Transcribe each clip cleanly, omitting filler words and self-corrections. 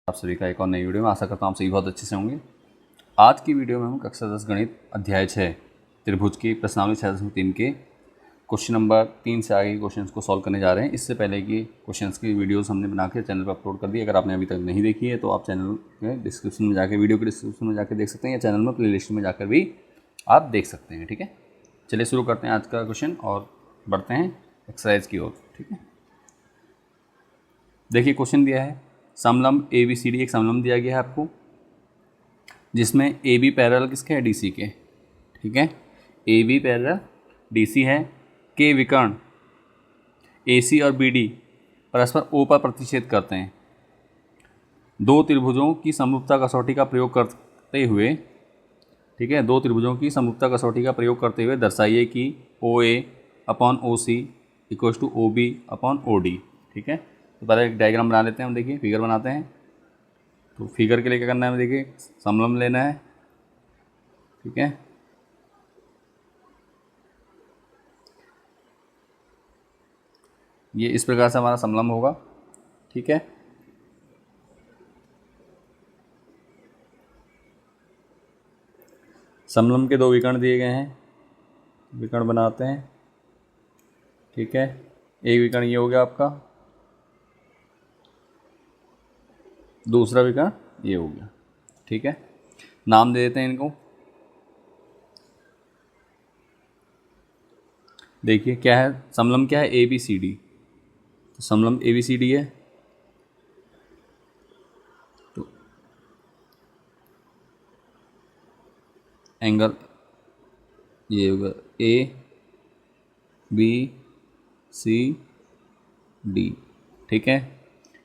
आप सभी का एक और नई वीडियो में आशा करता हूँ आप सभी बहुत अच्छे से होंगे। आज की वीडियो में हम कक्षा 10 गणित अध्याय 6 त्रिभुज की प्रश्नावली 6.3 के क्वेश्चन नंबर 3 से आगे के क्वेश्चंस को सॉल्व करने जा रहे हैं। इससे पहले कि क्वेश्चंस की वीडियोस हमने बना के चैनल पर अपलोड कर दी। अगर आपने अभी तक नहीं देखी है तो आप चैनल में डिस्क्रिप्शन में जाकर वीडियो के डिस्क्रिप्शन में जाकर देख सकते हैं या चैनल में प्ले लिस्ट में जाकर भी आप देख सकते हैं। ठीक है, चलिए शुरू करते हैं आज का क्वेश्चन और बढ़ते हैं एक्सरसाइज की ओर। ठीक है, देखिए क्वेश्चन दिया है समलंब ए बी सी डी। एक समलंब दिया गया है आपको जिसमें ए बी पैरेलल किसके है, डी सी के। ठीक है, A B parallel D C है। के विकर्ण ए सी और बी डी परस्पर ओ पर प्रतिच्छेद करते हैं। दो त्रिभुजों की समरूपता कसौटी का प्रयोग करते हुए, ठीक है, दो त्रिभुजों की समरूपता कसौटी का प्रयोग करते हुए दर्शाइए कि O A upon O C equals to O B upon O D. ठीक है, तो पहले एक डायग्राम बना लेते हैं हम। देखिए फिगर बनाते हैं। तो फिगर के लिए क्या करना है, देखिए समलंब लेना है। ठीक है, ये इस प्रकार से हमारा समलंब होगा। ठीक है, समलंब के दो विकर्ण दिए गए हैं, विकर्ण बनाते हैं। ठीक है, एक विकर्ण ये हो गया आपका, दूसरा विकर्ण ये हो गया। ठीक है, नाम दे देते हैं इनको। देखिए क्या है, समलंब क्या है, ए बी सी डी। तो समलंब ए बी सी डी है। तो एंगल ये होगा ए बी सी डी। ठीक है,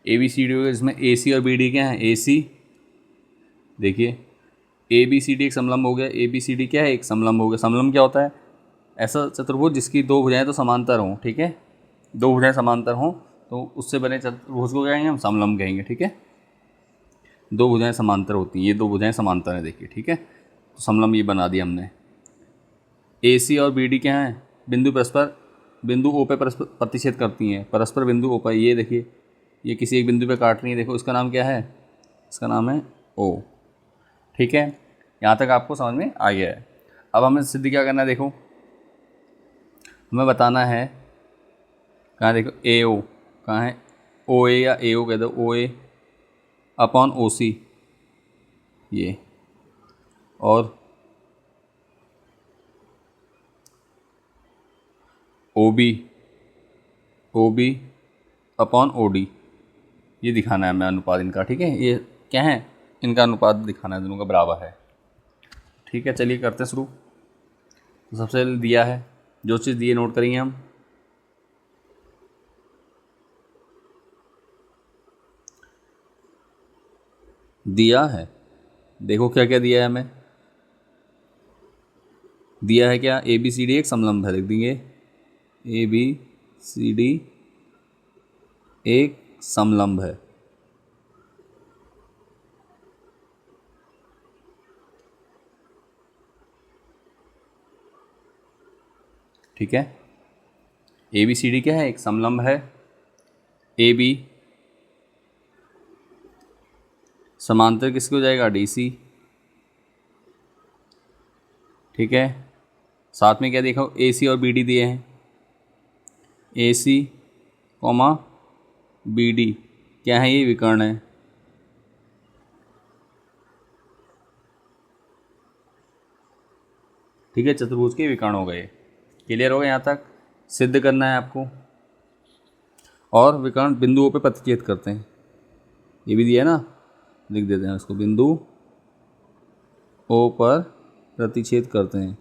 ए बी सी डी होगा जिसमें ए सी और बी डी क्या है, ए सी। देखिए ए बी सी डी एक समलंब हो गया। ए बी सी डी क्या है, एक समलंब हो गया। समलंब क्या होता है, ऐसा चतुर्भुज जिसकी दो भुजाएं तो समांतर हों। ठीक है, दो भुजाएं समांतर हों तो उससे बने चतुर्भुज को क्या कहेंगे, हम समलंब कहेंगे। ठीक है, दो भुजाएं समांतर होती हैं, ये दो भुजाएं समांतर हैं। देखिए ठीक है, तो समलंब ये बना दिया हमने। ए सी और बी डी क्या हैं, बिंदु परस्पर बिंदु ओ पे परस्पर प्रतिच्छेद करती हैं। परस्पर बिंदु ओ पर, ये देखिए ये किसी एक बिंदु पे काट रही है। देखो इसका नाम क्या है, इसका नाम है ओ। ठीक है, यहाँ तक आपको समझ में आ गया है। अब हमें सिद्ध क्या करना है, देखो हमें बताना है कहाँ, देखो ए ओ कहाँ है, ओ ए या ए ओ कह दो, ओ ए अपॉन ओ सी ये, और O B upon O D, ये दिखाना है हमें अनुपात इनका। ठीक है, ये क्या है, इनका अनुपात दिखाना है, दोनों का बराबर है। ठीक है, चलिए करते हैं शुरू। तो सबसे पहले दिया है, जो चीज़ दिए नोट करेंगे हम। दिया है, देखो क्या क्या दिया है हमें। दिया है क्या, ए बी सी डी एक समलंब है, लिख देंगे ए बी सी डी एक समलंब है। ठीक है, ए बी सी डी क्या है, एक समलंब है। ए बी समांतर किसको जाएगा, डी सी। ठीक है, साथ में क्या देखो, ए सी और बी डी दिए हैं। ए सी कॉमा बी डी क्या है, ये विकर्ण है। ठीक है, चतुर्भुज के विकर्ण हो गए। क्लियर हो गया यहाँ तक। सिद्ध करना है आपको, और विकर्ण बिंदुओं पे प्रतिच्छेद करते हैं, ये भी दिया है ना, लिख देते हैं उसको, बिंदु ओ पर प्रतिच्छेद करते हैं।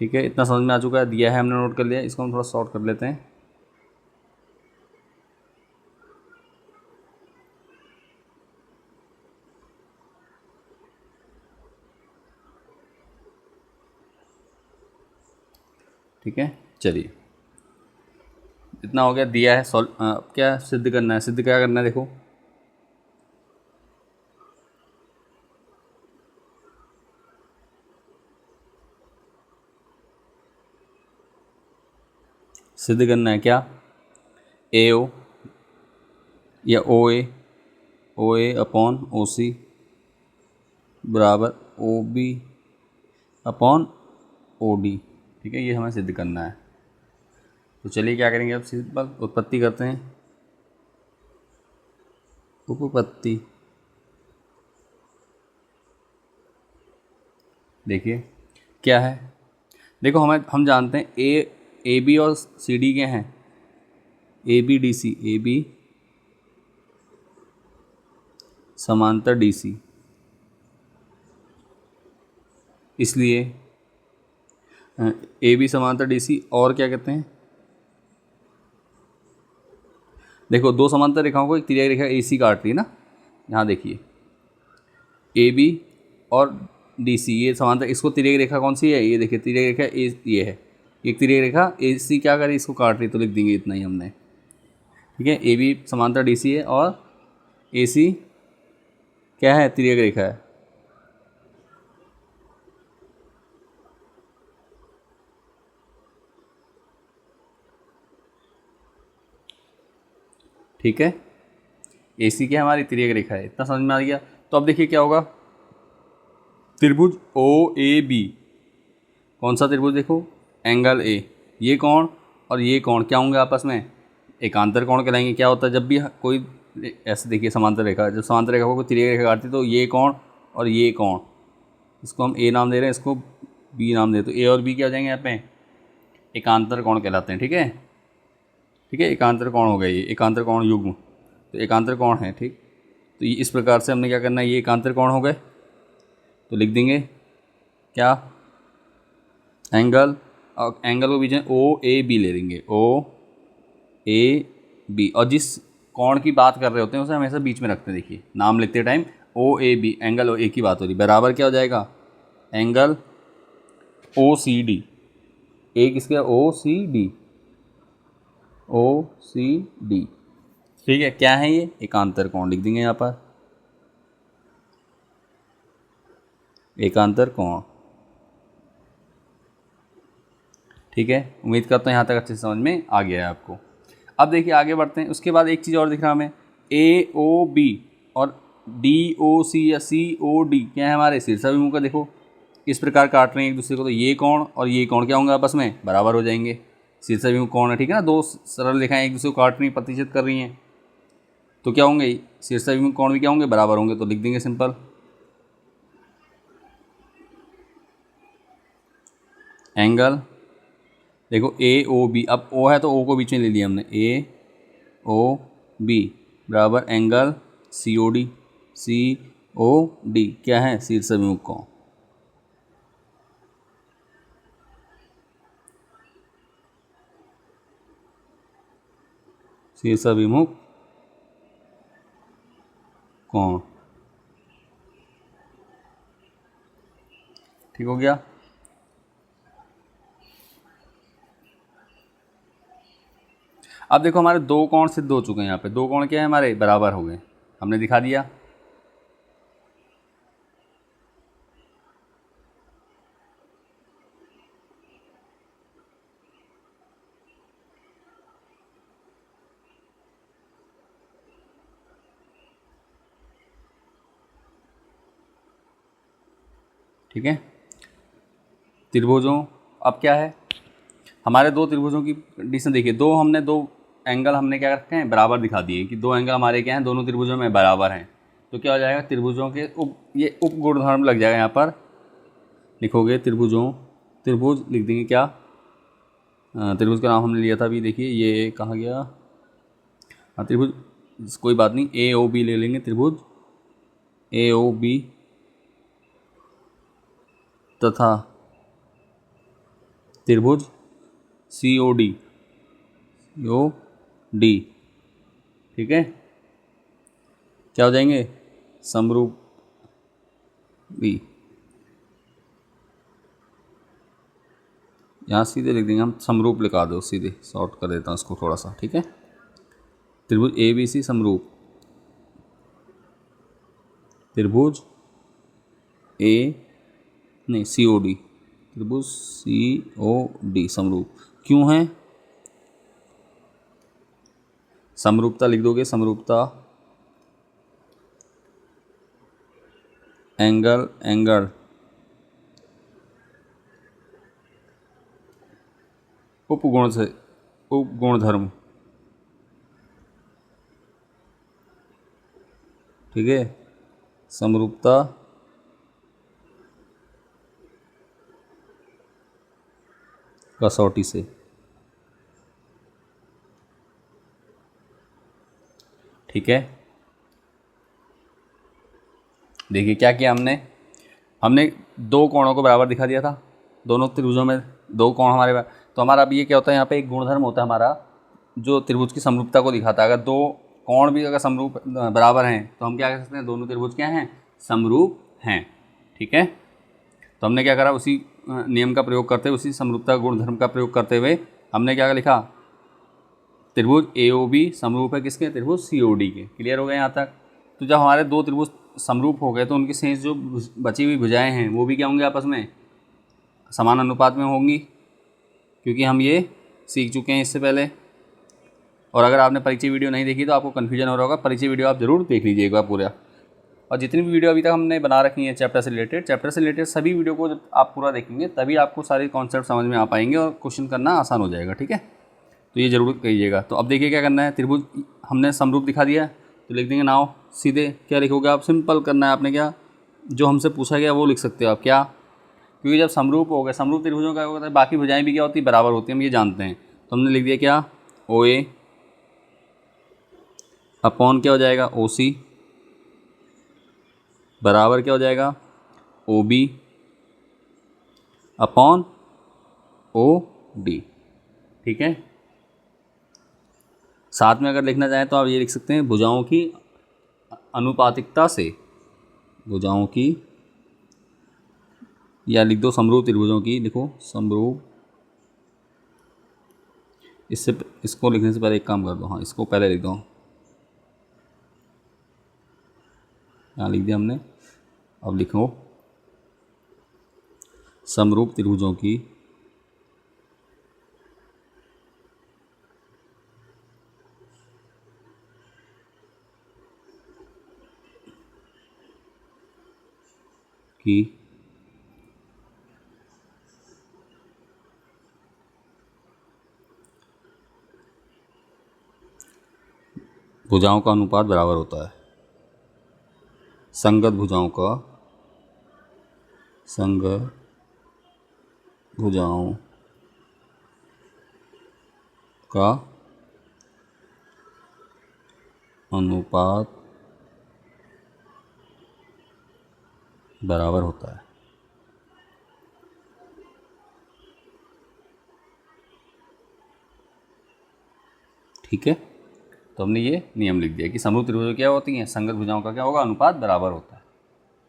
ठीक है, इतना समझ में आ चुका है, दिया है हमने, नोट कर लिया। इसको हम थोड़ा शॉर्ट कर लेते हैं। ठीक है, चलिए इतना हो गया, दिया है। अब क्या सिद्ध करना है, सिद्ध क्या करना है, देखो सिद्ध करना है क्या, ए ओ या ओ ए अपॉन ओ सी बराबर O B upon O D. ठीक है, ये हमें सिद्ध करना है। तो चलिए क्या करेंगे, अब सिंपल उत्पत्ति करते हैं। उपपत्ति, देखिए क्या है। देखो हम जानते हैं ए बी और सी डी क्या हैं, A B D C, A B समांतर डी सी, इसलिए ए बी समांतर डी सी। और क्या कहते हैं, देखो दो समांतर रेखाओं को एक तिर्यक रेखा ए सी काट रही है ना, यहाँ देखिए ए बी और डी सी, ये समांतर, इसको तिर्यक रेखा कौन सी है, ये देखिए तिर्यक रेखा ए, ये है एक तिर्यक रेखा ए सी, क्या करे इसको काट रही, तो लिख देंगे इतना ही हमने। ठीक है, ए बी समांतर डी सी है और ए सी क्या है, तिर्यक रेखा है। ठीक है, ए सी क्या है, हमारी तिर्यक रेखा है। इतना समझ में आ गया। तो अब देखिए क्या होगा, त्रिभुज ओ ए बी, कौन सा त्रिभुज, देखो एंगल ए, ये कोण और ये कोण क्या होंगे आपस में, एकांतर कोण कहलाएंगे। क्या होता है जब भी कोई ऐसे, देखिए समांतर रेखा, जब समांतर रेखा को कोई तिर्यक रेखा काटती है तो ये कोण और ये कोण, इसको हम ए नाम दे रहे हैं, इसको बी नाम दे, तो ए और बी क्या हो जाएंगे यहाँ पे, एकांतर कोण कहलाते हैं। ठीक है, ठीक है, एकांतर कोण हो गए, ये एकांतर कोण युग्म, तो एकांतर कोण है। ठीक, तो ये इस प्रकार से हमने क्या करना है, ये एकांतर कोण हो गए, तो लिख देंगे क्या, एंगल, और एंगल को बीच में ओ ए बी ले लेंगे, ओ ए बी, और जिस कोण की बात कर रहे होते हैं उसे हमेशा बीच में रखते हैं। देखिए नाम लिखते time O A B, angle O A की बात हो रही, बराबर क्या हो जाएगा, एंगल ओ सी डी, ए किसका, ओ सी डी, ओ सी डी। ठीक है, क्या है ये, एकांतर कोण लिख देंगे यहाँ पर, एकांतर कोण। ठीक है, उम्मीद करता हूँ यहाँ तक अच्छे से समझ में आ गया है आपको। अब देखिए आगे बढ़ते हैं। उसके बाद एक चीज़ और दिख रहा है हमें, ए ओ बी और डी ओ सी या सी ओ डी क्या है, हमारे शीर्षाभिमुख का, देखो इस प्रकार काट रहे हैं एक दूसरे को, तो ये कोण और ये कोण क्या होंगे, आपस में बराबर हो जाएंगे। शीर्षाभिमुख कोण है, ठीक है ना, दो सरल रेखाएं एक दूसरे को काट रही, प्रतिच्छेद कर रही हैं, तो क्या होंगे, शीर्षाभिमुख कोण भी क्या होंगे, बराबर होंगे। तो लिख देंगे सिंपल, एंगल, देखो ए ओ बी, अब ओ है तो ओ को बीच में ले लिया हमने, ए ओ बी बराबर एंगल सी ओ डी, सी ओ डी क्या है, शीर्षाभिमुख कोण। शीर्षाभिमुख कोण, ठीक हो गया। अब देखो हमारे दो कोण सिद्ध हो चुके हैं, यहाँ पे दो कोण क्या है, हमारे बराबर हो गए, हमने दिखा दिया। ठीक है, त्रिभुजों, अब क्या है, हमारे दो त्रिभुजों की कंडीशन देखिए, दो हमने दो एंगल हमने क्या रखे हैं, बराबर दिखा दिए कि दो एंगल हमारे क्या हैं, दोनों त्रिभुजों में बराबर हैं। तो क्या हो जाएगा, त्रिभुजों के ये उप गुणधर्म लग जाएगा, यहाँ पर लिखोगे त्रिभुजों, त्रिभुज लिख देंगे क्या, त्रिभुज का नाम हमने लिया था अभी, देखिए ये कहाँ गया, हाँ त्रिभुज, कोई बात नहीं, ए ओ बी ले लेंगे, त्रिभुज ए ओ बी तथा त्रिभुज सी ओ डी, ओ डी। ठीक है, क्या हो जाएंगे, समरूप बी, यहाँ सीधे लिख देंगे हम, समरूप लिखा दो सीधे, शॉर्ट कर देता हूँ इसको थोड़ा सा। ठीक है, त्रिभुज ए बी सी समरूप, त्रिभुज ए नहीं सी ओ डी, त्रिभुज सी ओ डी समरूप क्यों है, समरूपता लिख दोगे, समरूपता एंगल, एंगल उपगुण से, उपगुणधर्म, ठीक है, समरूपता कसौटी से, ठीक है। देखिए क्या किया हमने, हमने दो कोणों को बराबर दिखा दिया था, दोनों त्रिभुजों में दो कोण हमारे तो हमारा अब ये क्या होता है, यहाँ पे एक गुणधर्म होता है हमारा जो त्रिभुज की समरूपता को दिखाता है। अगर दो कोण भी अगर समरूप बराबर हैं तो हम क्या कह सकते हैं, दोनों त्रिभुज क्या हैं, समरूप हैं, ठीक है। तो हमने क्या करा, उसी नियम का प्रयोग करते हुए, उसी समरूपता गुणधर्म का प्रयोग करते हुए हमने क्या लिखा, त्रिभुज AOB समरूप है किसके, त्रिभुज COD के। क्लियर हो गया यहाँ तक। तो जब हमारे दो त्रिभुज समरूप हो गए तो उनकी शेष जो बची हुई भुजाएं हैं वो भी क्या होंगे, आपस में समान अनुपात में होंगी, क्योंकि हम ये सीख चुके हैं इससे पहले। और अगर आपने परिचय वीडियो नहीं देखी तो आपको कन्फ्यूजन हो रहा होगा, परिचय वीडियो आप ज़रूर देख लीजिएगा पूरा। और जितनी भी वीडियो अभी तक हमने बना रखी है चैप्टर से रिलेटेड सभी वीडियो को जब आप पूरा देखेंगे तभी आपको सारे कॉन्सेप्ट समझ में आ पाएंगे और क्वेश्चन करना आसान हो जाएगा, ठीक है। तो ये ज़रूर करिएगा। तो अब देखिए क्या करना है, त्रिभुज हमने समरूप दिखा दिया तो लिख देंगे नाव, सीधे क्या लिखोगे आप, सिंपल करना है आपने, क्या जो हमसे पूछा गया वो लिख सकते हो आप, क्या, क्योंकि जब समरूप हो गए, समरूप त्रिभुजों का होता है, बाकी भुजाएं भी क्या होती है, बराबर होती है, हम ये जानते हैं। तो हमने लिख दिया क्या, OA अपॉन क्या हो जाएगा, OC बराबर क्या हो जाएगा, OB अपॉन OD, ठीक है। साथ में अगर लिखना चाहें तो आप ये लिख सकते हैं, भुजाओं की अनुपातिकता से, भुजाओं की, या लिख दो समरूप त्रिभुजों की, लिखो समरूप, इसको लिखने से पहले एक काम कर दो, हाँ इसको पहले लिख दो, यहाँ लिख दिया हमने। अब लिखो समरूप त्रिभुजों की भुजाओं का अनुपात बराबर होता है, संगत भुजाओं का, संगत भुजाओं का अनुपात बराबर होता है, ठीक है। तो हमने ये नियम लिख दिया कि समरूप त्रिभुज क्या होती हैं, संगत भुजाओं का क्या होगा, अनुपात बराबर होता है।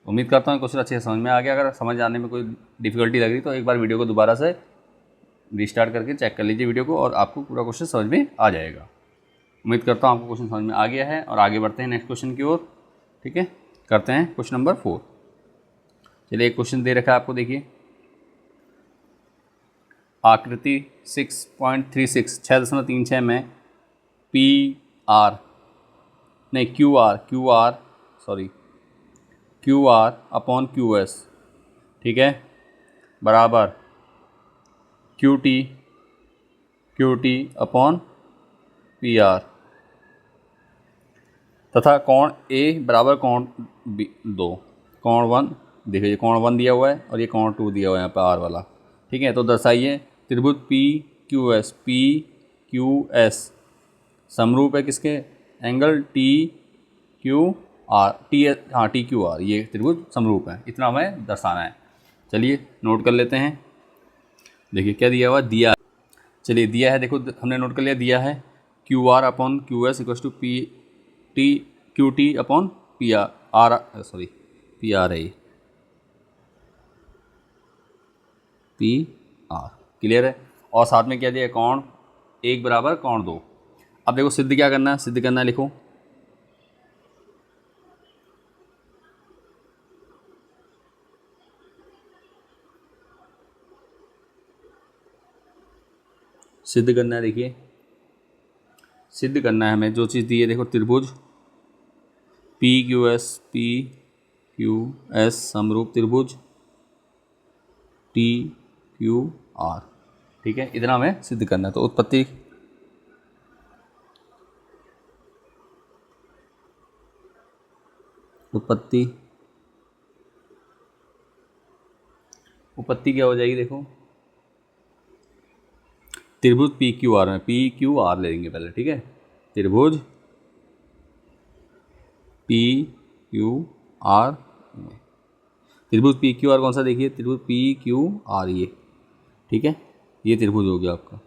उम्मीद करता हूँ क्वेश्चन अच्छे से समझ में आ गया। अगर समझ आने में कोई डिफिकल्टी लग रही तो एक बार वीडियो को दोबारा से रिस्टार्ट करके चेक कर लीजिए वीडियो को और आपको पूरा क्वेश्चन समझ में आ जाएगा। उम्मीद करता हूँ आपको क्वेश्चन समझ में आ गया है और आगे बढ़ते हैं नेक्स्ट क्वेश्चन की ओर, ठीक है। करते हैं क्वेश्चन नंबर 4। चलिए एक क्वेश्चन दे रखा है आपको, देखिए आकृति 6.36 6.36 में क्यू आर अपॉन QS, ठीक है, बराबर क्यू टी अपॉन PR तथा कोण A बराबर कोण B 2, कोण 1 देखिए, कोण 1 दिया हुआ है और ये कोण 2 दिया हुआ है यहाँ पर R वाला, ठीक है। तो दर्शाइए त्रिभुज PQS समरूप है किसके, एंगल TQR, ये त्रिभुज समरूप है, इतना हमें दर्शाना है। चलिए नोट कर लेते हैं। देखिए क्या दिया हुआ, दिया, चलिए दिया है, देखो हमने नोट कर लिया, दिया है QR अपॉन QS इक्वल टू QT अपॉन PR क्लियर है। और साथ में क्या दिया, कोण 1 बराबर कोण 2। अब देखो सिद्ध क्या करना है, सिद्ध करना है, लिखो सिद्ध करना है, देखिए सिद्ध करना है हमें जो चीज़ दी है, देखो त्रिभुज PQS समरूप त्रिभुज TQR, ठीक है, इतना हमें सिद्ध करना है। तो उत्पत्ति क्या हो जाएगी, देखो त्रिभुज PQR में PQR ले लेंगे पहले, ठीक है, त्रिभुज PQR में, त्रिभुज PQR कौन सा, देखिए त्रिभुज PQR ये, ठीक है, ये त्रिभुज हो गया आपका,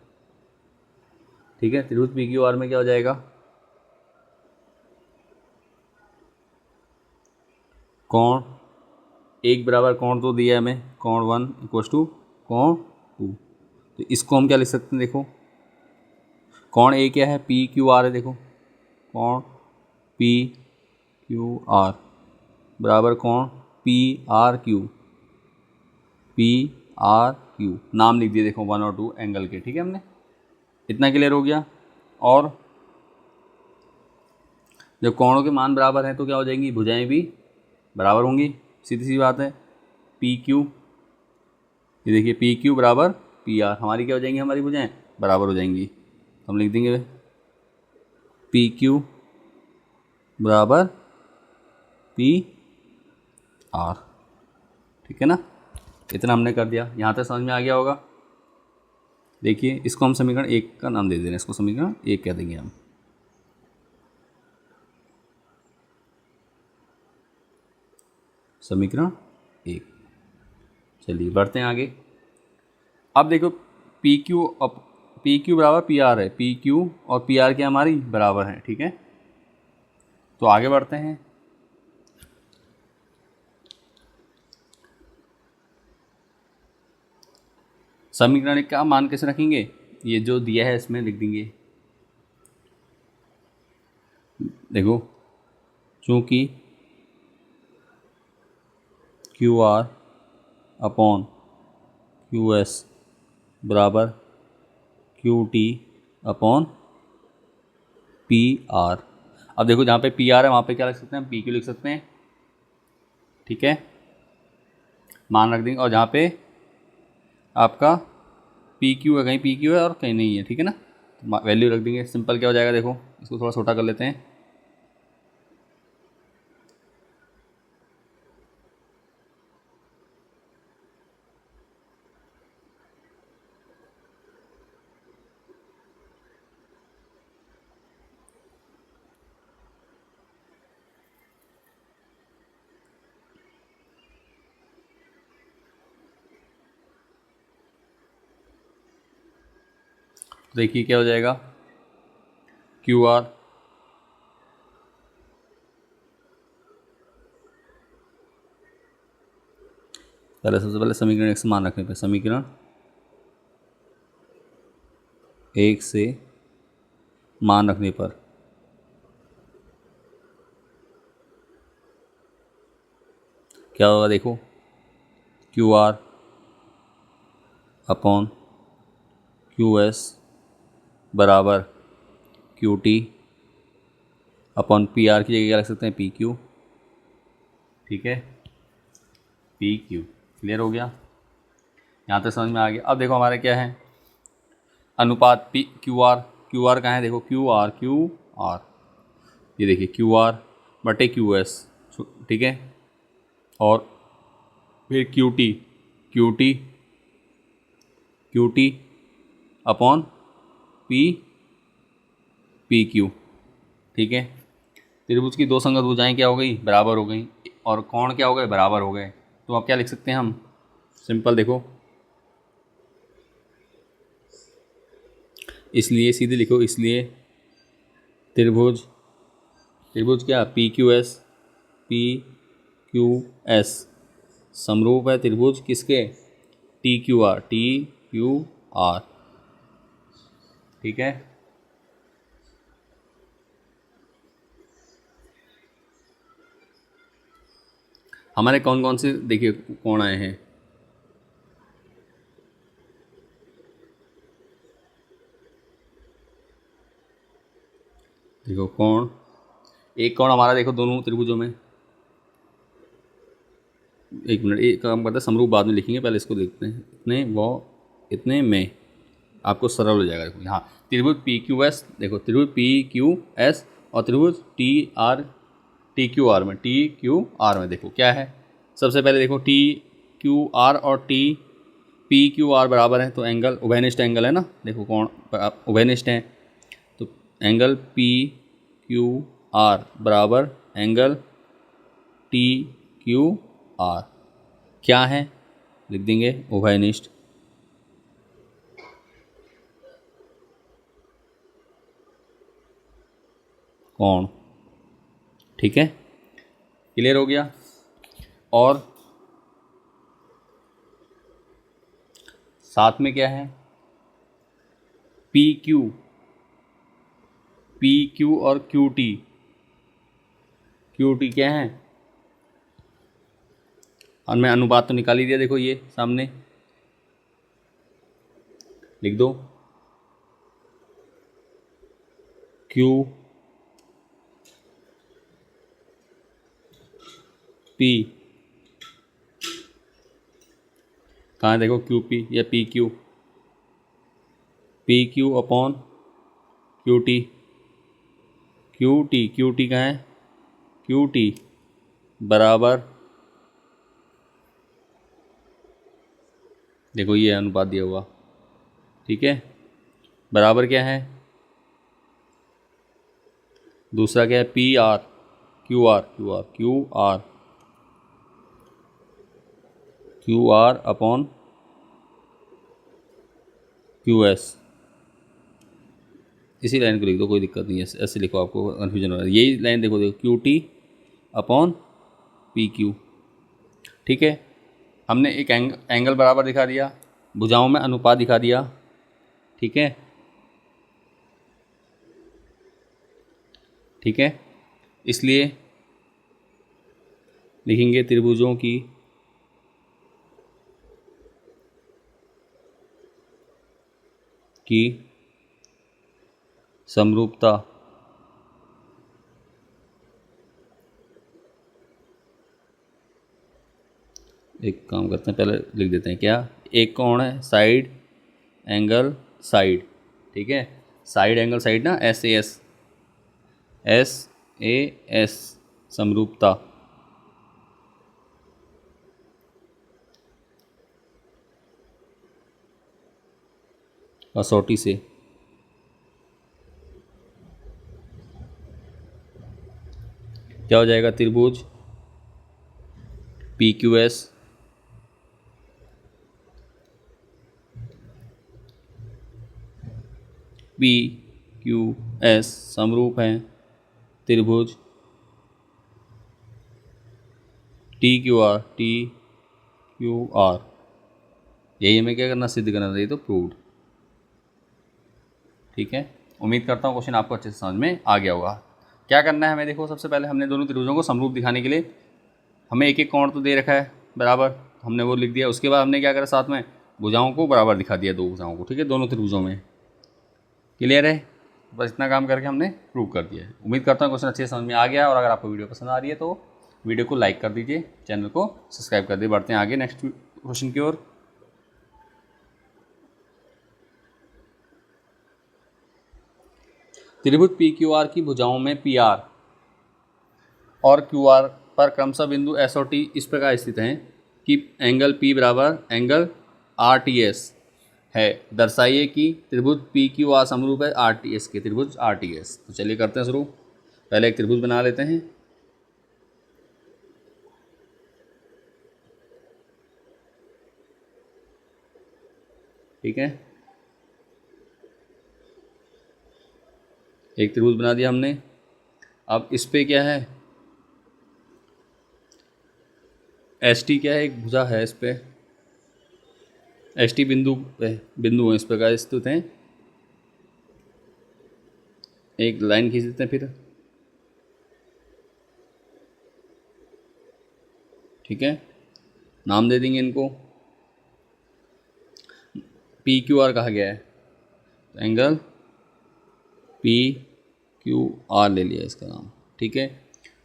ठीक है। त्रिभुज PQR में क्या हो जाएगा, कोण एक बराबर कोण तो दिया है हमें, कोण 1 इक्वल टू कोण 2, तो इसको हम क्या लिख सकते हैं, देखो कोण ए क्या है, PQR है, देखो कोण PQR बराबर कोण PRQ नाम लिख दिए, देखो 1 और 2 एंगल के, ठीक है, हमने इतना क्लियर हो गया। और जब कोणों के मान बराबर हैं तो क्या हो जाएंगी, भुजाएं भी बराबर होंगी, सीधी सी बात है। PQ, ये देखिए PQ बराबर PR, हमारी क्या हो जाएंगी, हमारी भुजाएं बराबर हो जाएंगी, तो हम लिख देंगे PQ बराबर PR, ठीक है ना, इतना हमने कर दिया। यहाँ तक समझ में आ गया होगा। देखिए इसको हम समीकरण 1 का नाम दे दे रहे हैं, इसको समीकरण 1 कह देंगे हम, समीकरण 1। चलिए बढ़ते हैं आगे। अब देखो PQ बराबर PR है, PQ और PR क्या हमारी बराबर है, ठीक है, तो आगे बढ़ते हैं। समीकरण का मान कैसे रखेंगे, ये जो दिया है इसमें लिख देंगे, देखो चूँकि QR अपॉन QS बराबर QT अपॉन PR। अब देखो जहाँ पे PR है वहाँ पे क्या लिख सकते हैं, हम PQ लिख सकते हैं, ठीक है, मान रख देंगे। और जहाँ पे आपका PQ है, कहीं PQ है और कहीं नहीं है, ठीक है ना, तो वैल्यू रख देंगे। सिंपल क्या हो जाएगा, देखो इसको थोड़ा छोटा कर लेते हैं, देखिए क्या हो जाएगा, QR पहले, सबसे पहले समीकरण 1 से मान रखने पे, समीकरण 1 से मान रखने पर क्या होगा, देखो QR अपॉन QS बराबर QT अपॉन PR की जगह क्या रख सकते हैं, PQ, ठीक है, PQ क्लियर हो गया, यहाँ तक समझ में आ गया। अब देखो हमारे क्या है, अनुपात QR कहाँ है, देखो QR, ये देखिए QR बटे QS, ठीक है, और फिर QT अपॉन PQ, ठीक है। त्रिभुज की दो संगत भुजाएं क्या हो गई, बराबर हो गई, और कोण क्या हो गए, बराबर हो गए। तो अब क्या लिख सकते हैं हम, सिंपल देखो, इसलिए सीधे लिखो, इसलिए त्रिभुज क्या PQS समरूप है त्रिभुज किसके, TQR, ठीक है। हमारे कौन कौन से देखिए कोण आए हैं, देखो कोण, एक कोण हमारा देखो दोनों त्रिभुजों में, एक मिनट, एक काम करते हैं समरूप बाद में लिखेंगे, पहले इसको देखते हैं। इतने वो इतने में आपको सरल हो जाएगा। देखो यहाँ त्रिभुज पी क्यू एस, देखो त्रिभुज पी क्यू एस और त्रिभुज टी क्यू आर में, टी क्यू आर में देखो क्या है। सबसे पहले देखो टी क्यू आर और टी पी क्यू आर बराबर है, तो एंगल उभयनिष्ठ एंगल है ना, देखो कौन उभयनिष्ठ है, तो एंगल पी क्यू आर बराबर एंगल टी क्यू आर क्या है, लिख देंगे उभयनिष्ठ। कोण, ठीक है, क्लियर हो गया। और साथ में क्या है, पी क्यू और क्यू टी क्या है, और मैं अनुपात तो निकाल ही दिया, देखो ये सामने लिख दो, क्यू पी, कहाँ देखो क्यू पी या P Q upon Q T कहाँ है, क्यू टी बराबर, देखो ये अनुपात दिया हुआ, ठीक है, बराबर क्या है, दूसरा क्या है, P R Q R upon Q S. इसी लाइन को लिख दो, कोई दिक्कत नहीं है, ऐसे लिखो, आपको कन्फ्यूजन हो रहा है। यही लाइन देखो Q T upon P Q, ठीक है। हमने एक एंगल बराबर दिखा दिया, भुजाओं में अनुपात दिखा दिया, ठीक है, ठीक है। इसलिए लिखेंगे त्रिभुजों की समरूपता एक काम करते हैं, पहले लिख देते हैं क्या, एक कौन है, साइड एंगल साइड, ठीक है, साइड एंगल साइड ना, एस ए एस समरूपता, कसौटी से, क्या हो जाएगा, त्रिभुज P Q S P Q S समरूप हैं त्रिभुज टी क्यू आर। यही हमें क्या करना, सिद्ध करना चाहिए, तो प्रूव्ड, ठीक है। उम्मीद करता हूँ क्वेश्चन आपको अच्छे से समझ में आ गया होगा। क्या करना है हमें, देखो सबसे पहले हमने दोनों त्रिभुजों को समरूप दिखाने के लिए हमें एक एक कोण तो दे रखा है बराबर, हमने वो लिख दिया। उसके बाद हमने क्या करा, साथ में भुजाओं को बराबर दिखा दिया, दो भुजाओं को, ठीक है, दोनों त्रिभुजों में। क्लियर है, बस इतना काम करके हमने प्रूव कर दिया है। उम्मीद करता हूँ क्वेश्चन अच्छे से समझ में आ गया, और अगर आपको वीडियो पसंद आ रही है तो वीडियो को लाइक कर दीजिए, चैनल को सब्सक्राइब कर दीजिए। बढ़ते हैं आगे नेक्स्ट क्वेश्चन की ओर। त्रिभुज पी क्यू आर की भुजाओं में पी आर और क्यू आर पर क्रमशः बिंदु एस और टी इस प्रकार स्थित हैं कि एंगल पी बराबर एंगल आर टी एस है। दर्शाइए कि त्रिभुज पी क्यू आर समरूप है आर टी एस के, त्रिभुज आर टी एस। तो चलिए करते हैं शुरू। पहले एक त्रिभुज बना लेते हैं, ठीक है, एक त्रिभुज बना दिया हमने। अब इस पे क्या है, एस टी क्या है, एक भुजा है, इस पे एस टी बिंदु है इस प्रकार स्थित हैं। एक लाइन खींच देते हैं फिर, ठीक है, नाम दे देंगे इनको, पी क्यू आर कहा गया है, एंगल पी क्यू आर ले लिया इसका नाम, ठीक है।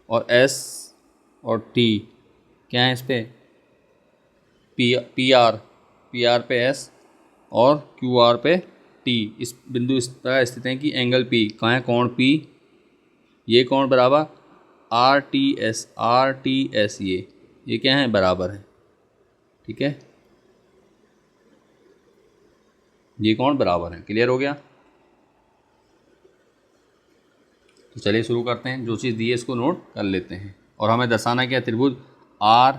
और एस और टी क्या है इस पर, पी आर पे एस और क्यू आर पे टी। इस बिंदु इस तरह स्थित हैं कि एंगल पी कहाँ है, कोण पी, ये कोण बराबर आर टी एस, ये क्या है, बराबर है, ठीक है। ये कोण बराबर है, क्लियर हो गया। तो चलिए शुरू करते हैं, जो चीज़ दी है इसको नोट कर लेते हैं। और हमें दर्शाना क्या, त्रिभुज आर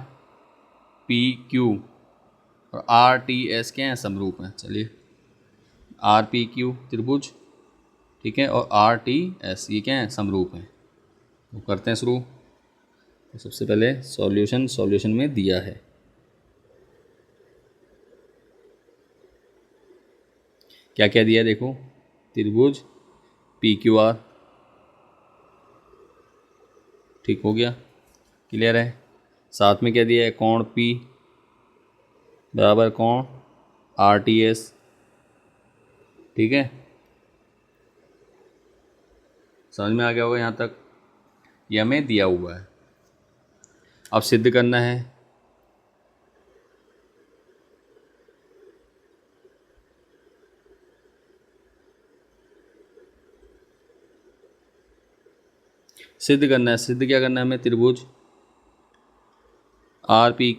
पी क्यू और आर टी एस क्या है, समरूप हैं। चलिए आर पी क्यू त्रिभुज, ठीक है, और आर टी एस ये क्या है, समरूप हैं। तो करते हैं शुरू। तो सबसे पहले सॉल्यूशन में दिया है, क्या क्या दिया है देखो, त्रिभुज पी क्यू आर, ठीक हो गया, क्लियर है। साथ में क्या दिया है, कोण पी बराबर कोण आर टी एस, ठीक है, समझ में आ गया होगा यहाँ तक, ये हमें दिया हुआ है। अब सिद्ध करना है, सिद्ध क्या करना है हमें, त्रिभुज आर पी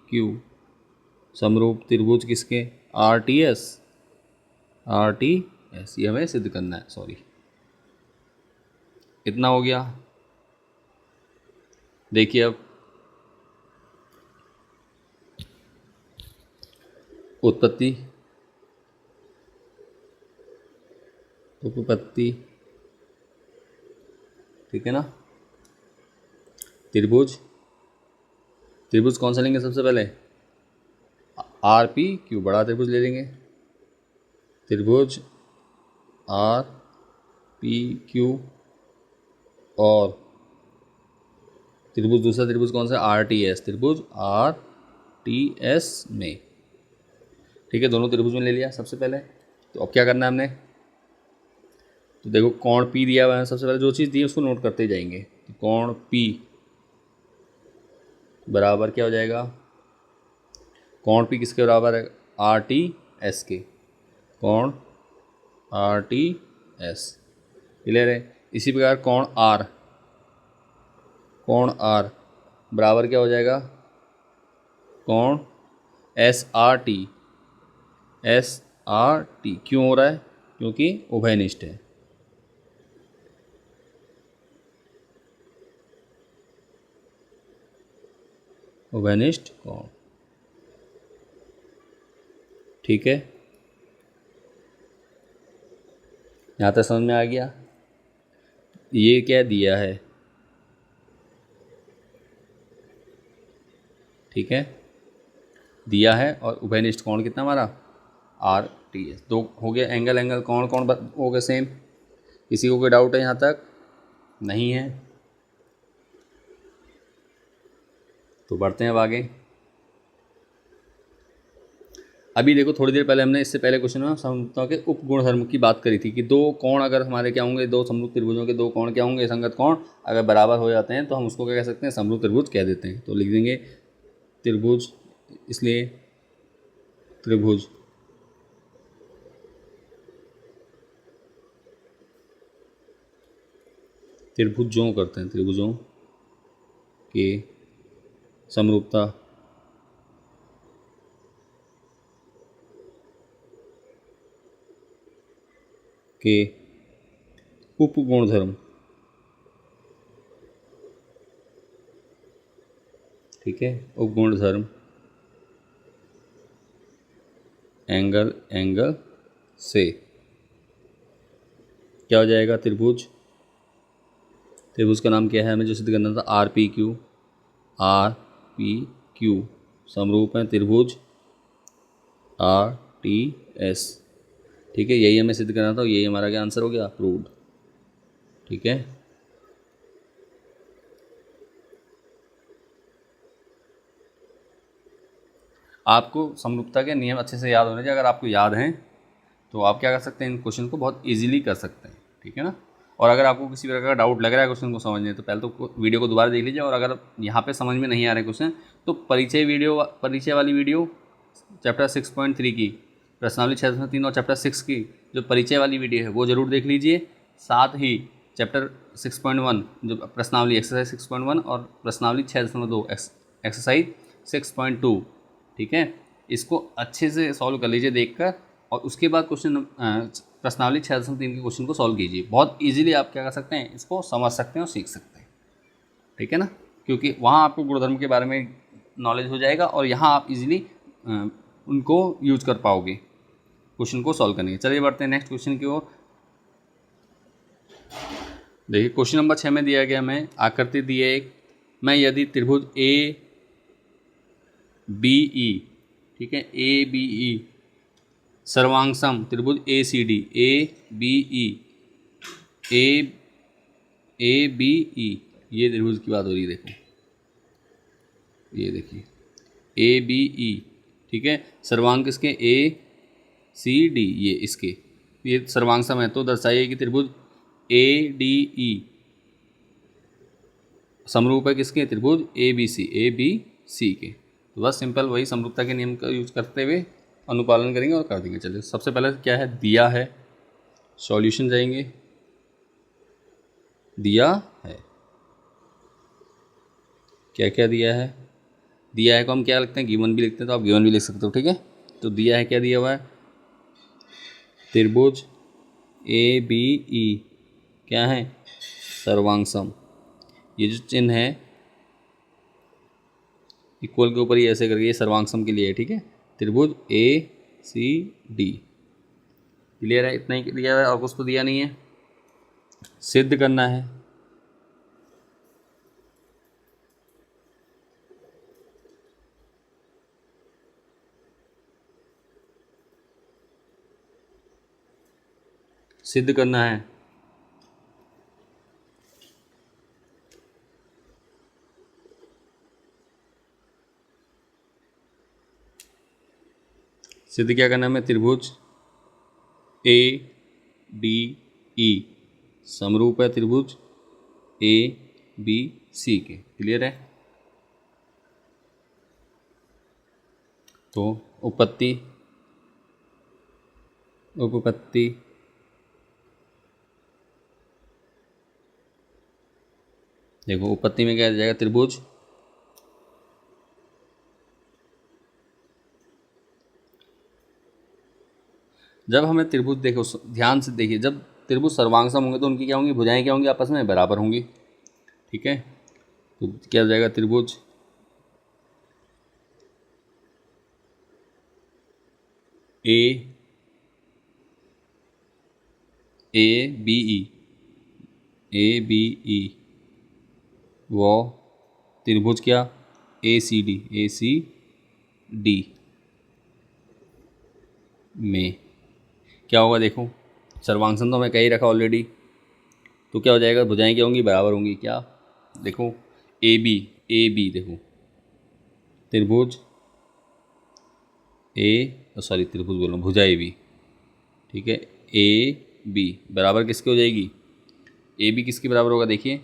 क्यू समरूप त्रिभुज किसके, आर टी एस, ये हमें सिद्ध करना है, सॉरी, इतना हो गया। देखिए अब उत्पत्ति, ठीक है ना। त्रिभुज कौन सा लेंगे सबसे पहले, आर पी क्यू, बड़ा त्रिभुज ले लेंगे, त्रिभुज आर पी क्यू, और त्रिभुज दूसरा त्रिभुज कौन सा, आर टी एस, त्रिभुज आर टी एस में, ठीक है, दोनों त्रिभुज में ले लिया सबसे पहले। तो अब क्या करना है हमने, तो देखो कोण पी दिया हुआ है, सबसे पहले जो चीज़ दी है उसको नोट करते जाएंगे। तो कोण पी बराबर क्या हो जाएगा, कोण पी किसके बराबर है, आर टी एस के, कोण आर टी एस, क्लियर है। इसी प्रकार कोण आर बराबर क्या हो जाएगा, कोण एस आर टी, क्यों हो रहा है, क्योंकि उभयनिष्ठ है, उभयनिष्ठ कोण, ठीक है। यहाँ तक समझ में आ गया। ये क्या दिया है, ठीक है, दिया है, और उभयनिष्ठ कोण कितना हमारा, आर टी एस, दो हो गया, एंगल कोण हो गए सेम। किसी को कोई डाउट है यहाँ तक, नहीं है, तो बढ़ते हैं अब आगे। अभी देखो थोड़ी देर पहले हमने इससे पहले क्वेश्चन में समरूपता के उपगुण धर्म की बात करी थी कि दो कोण अगर हमारे क्या होंगे, दो समरूप त्रिभुजों के दो कोण क्या होंगे, संगत कोण अगर बराबर हो जाते हैं तो हम उसको क्या कह सकते हैं, समरूप त्रिभुज कह देते हैं। तो लिख देंगे त्रिभुज, इसलिए त्रिभुज त्रिभुजों करते हैं, त्रिभुजों के समरूपता के उपगुण धर्म, ठीक है, उपगुण धर्म एंगल से क्या हो जाएगा, त्रिभुज का नाम क्या है, हमें जो सिद्ध करना था, आर पी क्यू समरूप है त्रिभुज आर टी एस, ठीक है, यही हमें सिद्ध करना था, यही हमारा क्या आंसर हो गया, अप्रूव्ड, ठीक है। आपको समरूपता के नियम अच्छे से याद होने चाहिए, अगर आपको याद हैं तो आप क्या कर सकते हैं, इन क्वेश्चन को बहुत ईजिली कर सकते हैं, ठीक है ना। और अगर आपको किसी प्रकार का डाउट लग रहा है क्वेश्चन को समझने, तो पहले तो वीडियो को दोबारा देख लीजिए, और अगर यहाँ पे समझ में नहीं आ रहे क्वेश्चन तो परिचय वाली वीडियो चैप्टर 6.3 की प्रश्नावली 6.3 और चैप्टर 6 की जो परिचय वाली वीडियो है वो ज़रूर देख लीजिए। साथ ही चैप्टर 6.1 जो प्रश्नावली एक्सरसाइज 6.1 और प्रश्नावली 6.2 एक्सरसाइज 6.2, ठीक है, इसको अच्छे से सॉल्व कर लीजिए देखकर, और उसके बाद क्वेश्चन प्रश्नावली 6.3 के क्वेश्चन को सॉल्व कीजिए। बहुत इजीली आप क्या कर सकते हैं, इसको समझ सकते हैं और सीख सकते हैं, ठीक है ना, क्योंकि वहाँ आपको गुणधर्म के बारे में नॉलेज हो जाएगा और यहाँ आप इजीली उनको यूज कर पाओगे क्वेश्चन को सॉल्व करने के। चलिए बढ़ते हैं नेक्स्ट क्वेश्चन की ओर। देखिए क्वेश्चन नंबर 6 में दिया गया हमें आकृति दी है एक, मैं यदि त्रिभुज ए बी ई, ठीक है, ए बी ई सर्वांगसम त्रिभुज A C D, A B E, A B E, ये त्रिभुज की बात हो रही है। देखो ये देखिए ए बी ई, ठीक है, सर्वांग किसके, ए सी डी, ये इसके, ये सर्वांगसम है, तो दर्शाइए कि त्रिभुज ए डी ई समरूप है किसके, त्रिभुज ए बी सी के। तो बस सिंपल वही समरूपता के नियम का यूज करते हुए अनुपालन करेंगे और कर देंगे। चलिए सबसे पहले क्या है, दिया है, सॉल्यूशन जाएंगे, दिया है, क्या क्या दिया है, दिया है को हम क्या लिखते हैं, गिवन भी लिखते हैं, तो आप गिवन भी लिख सकते हो, ठीक है। तो दिया है, क्या दिया हुआ है, त्रिभुज ए बी ई क्या है, सर्वांगसम, ये जो चिन्ह है इक्वल के ऊपर ही ऐसे करके, ये सर्वांगसम के लिए है, ठीक है, त्रिभुज ए सी डी, क्लियर है, इतना ही दिया है और कुछ तो दिया नहीं है। सिद्ध करना है, सिद्ध करना है, सिद्ध क्या करना है हमें, त्रिभुज ए डी ई समरूप है त्रिभुज ए बी सी के, क्लियर है। तो उपपत्ति, उपपत्ति देखो उपपत्ति में क्या आ जाएगा, त्रिभुज जब हमें त्रिभुज देखो ध्यान से देखिए, जब त्रिभुज सर्वांगसम होंगे तो उनकी क्या होंगी, भुजाएं क्या होंगी, आपस में बराबर होंगी, ठीक है। तो क्या हो जाएगा, त्रिभुज ए बी ई, ए बी ई वो त्रिभुज क्या, ए सी डी में क्या होगा, देखो सर्वांगसम तो हमें कह ही रखा ऑलरेडी, तो क्या हो जाएगा, भुजाएं क्या होंगी, बराबर होंगी, क्या देखो ए बी देखो त्रिभुज सॉरी त्रिभुज बोल रहा हूँ, भुजा ए बी, ठीक है, ए बी बराबर किसके हो जाएगी, ए बी किसके बराबर होगा, देखिए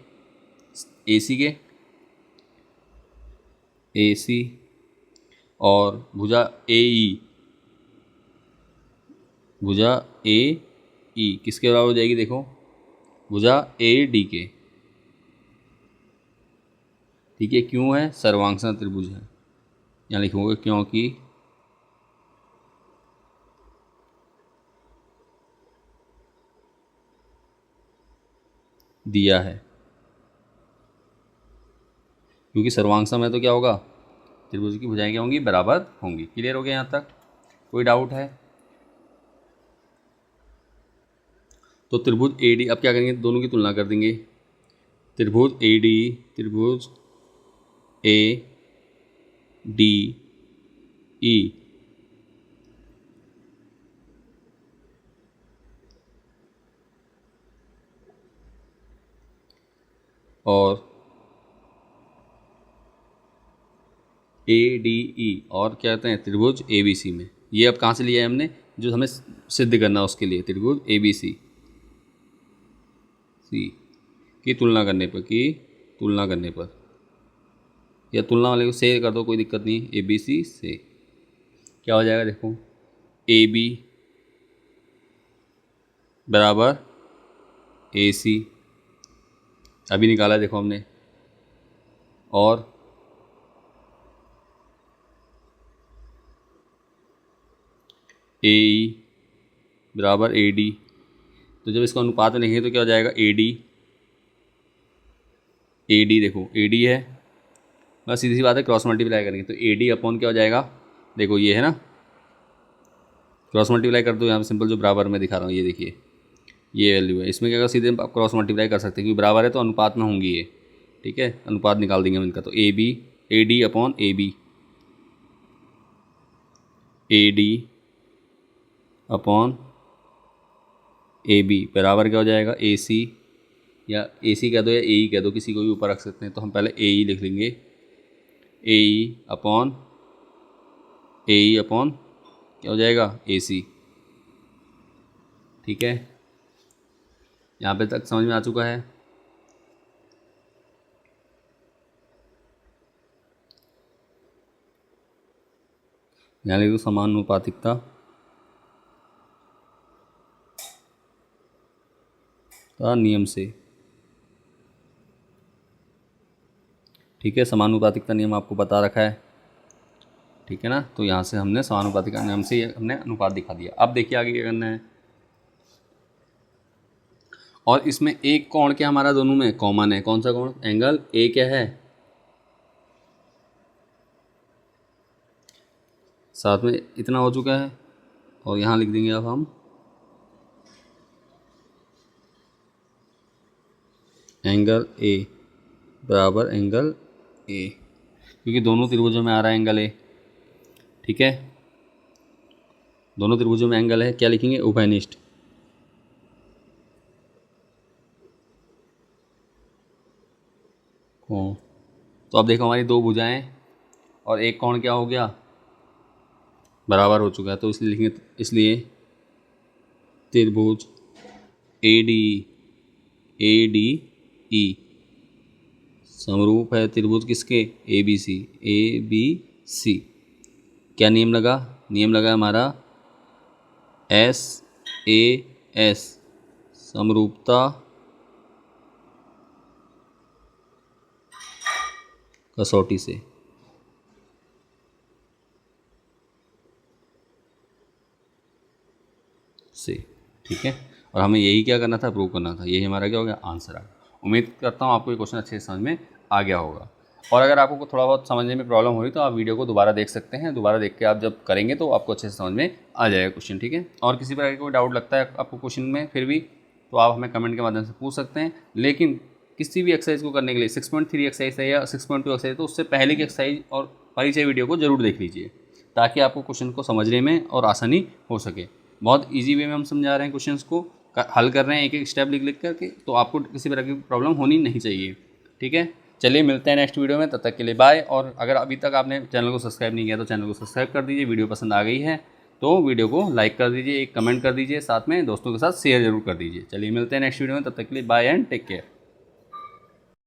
ए सी के, ए सी और भुजा ए ई, भुजा ए ई किसके बराबर हो जाएगी, देखो भुजा ए डी के, ठीक है, क्यों है, सर्वांगसम त्रिभुज है, यहाँ लिखूँगा क्योंकि दिया है, क्योंकि सर्वांगसम है तो क्या होगा, त्रिभुज की भुजाएं क्या होंगी, बराबर होंगी। क्लियर हो गया यहाँ तक, कोई डाउट है। तो त्रिभुज ए डी, अब क्या करेंगे, दोनों की तुलना कर देंगे, त्रिभुज ए डी, त्रिभुज ए डी ई और ए डी ई और क्या कहते हैं, त्रिभुज ए बी सी में, ये अब कहाँ से लिया है हमने, जो हमें सिद्ध करना है उसके लिए, त्रिभुज ABC की तुलना करने पर या तुलना वाले को से कर दो, कोई दिक्कत नहीं। ABC से क्या हो जाएगा, देखो AB बराबर AC अभी निकाला देखो हमने, और AE बराबर AD। तो जब इसको अनुपात में लिखेंगे तो क्या हो जाएगा, AD देखो AD है, बस सीधी सी बात है, क्रॉस मल्टीप्लाई करेंगे तो AD अपॉन क्या हो जाएगा, देखो ये है ना, क्रॉस मल्टीप्लाई कर दो यहाँ पे सिंपल, जो बराबर में दिखा रहा हूँ ये देखिए, ये वैल्यू है, इसमें क्या होगा, सीधे आप क्रॉस मल्टीप्लाई कर सकते हैं क्योंकि बराबर है तो अनुपात में होंगी ये, ठीक है, अनुपात निकाल देंगे हम इनका। तो AD upon AD upon AB बराबर क्या हो जाएगा, AC, या AC कह दो या AE कह दो, किसी को भी ऊपर रख सकते हैं। तो हम पहले AE लिख लेंगे, AE अपॉन क्या हो जाएगा, AC। ठीक है, यहाँ पे तक समझ में आ चुका है। यहाँ लिख दो समानुपातिकता का नियम से, ठीक है, समानुपातिकता नियम आपको बता रखा है, ठीक है ना। तो यहाँ से हमने समानुपातिकता नियम से हमने अनुपात दिखा दिया। अब देखिए आगे क्या करना है, और इसमें एक कोण क्या हमारा दोनों में कॉमन है, कौन सा कोण, एंगल A क्या है, साथ में इतना हो चुका है, और यहाँ लिख देंगे अब हम एंगल A बराबर एंगल A, क्योंकि दोनों त्रिभुजों में आ रहा है एंगल A, ठीक है, दोनों त्रिभुजों में एंगल है, क्या लिखेंगे, उभयनिष्ठ। तो अब देखो हमारी दो भुजाएं और एक कोण क्या हो गया, बराबर हो चुका है, तो इसलिए लिखेंगे, इसलिए त्रिभुज ADE समरूप है त्रिभुज किसके, ABC। क्या नियम लगा, नियम लगा हमारा SAS समरूपता कसौटी से, ठीक है। और हमें यही क्या करना था, प्रूव करना था, यही हमारा क्या हो गया, आंसर आ गया। उम्मीद करता हूँ आपको ये क्वेश्चन अच्छे से समझ में आ गया होगा। और अगर आपको थोड़ा बहुत समझने में प्रॉब्लम हो रही तो आप वीडियो को दोबारा देख सकते हैं, दोबारा देख के आप जब करेंगे तो आपको अच्छे से समझ में आ जाएगा क्वेश्चन, ठीक है। और किसी प्रकार का कोई डाउट लगता है आपको क्वेश्चन में फिर भी, तो आप हमें कमेंट के माध्यम से पूछ सकते हैं। लेकिन किसी भी एक्सरसाइज को करने के लिए 6.3 एक्सरसाइज है या 6.2 एक्सरसाइज, तो उससे पहले की एक्सरसाइज और परिचय वीडियो को जरूर देख लीजिए, ताकि आपको क्वेश्चन को समझने में और आसानी हो सके। बहुत ईजी वे में हम समझा रहे हैं, क्वेश्चंस को हल कर रहे हैं एक एक स्टेप लिख करके, तो आपको किसी प्रकार की प्रॉब्लम होनी नहीं चाहिए, ठीक है। चलिए मिलते हैं नेक्स्ट वीडियो में, तब तक के लिए बाय। और अगर अभी तक आपने चैनल को सब्सक्राइब नहीं किया तो चैनल को सब्सक्राइब कर दीजिए। वीडियो पसंद आ गई है तो वीडियो को लाइक कर दीजिए, एक कमेंट कर दीजिए, साथ में दोस्तों के साथ शेयर जरूर कर दीजिए। चलिए मिलते हैं नेक्स्ट वीडियो में, तब तक के लिए बाय एंड टेक केयर।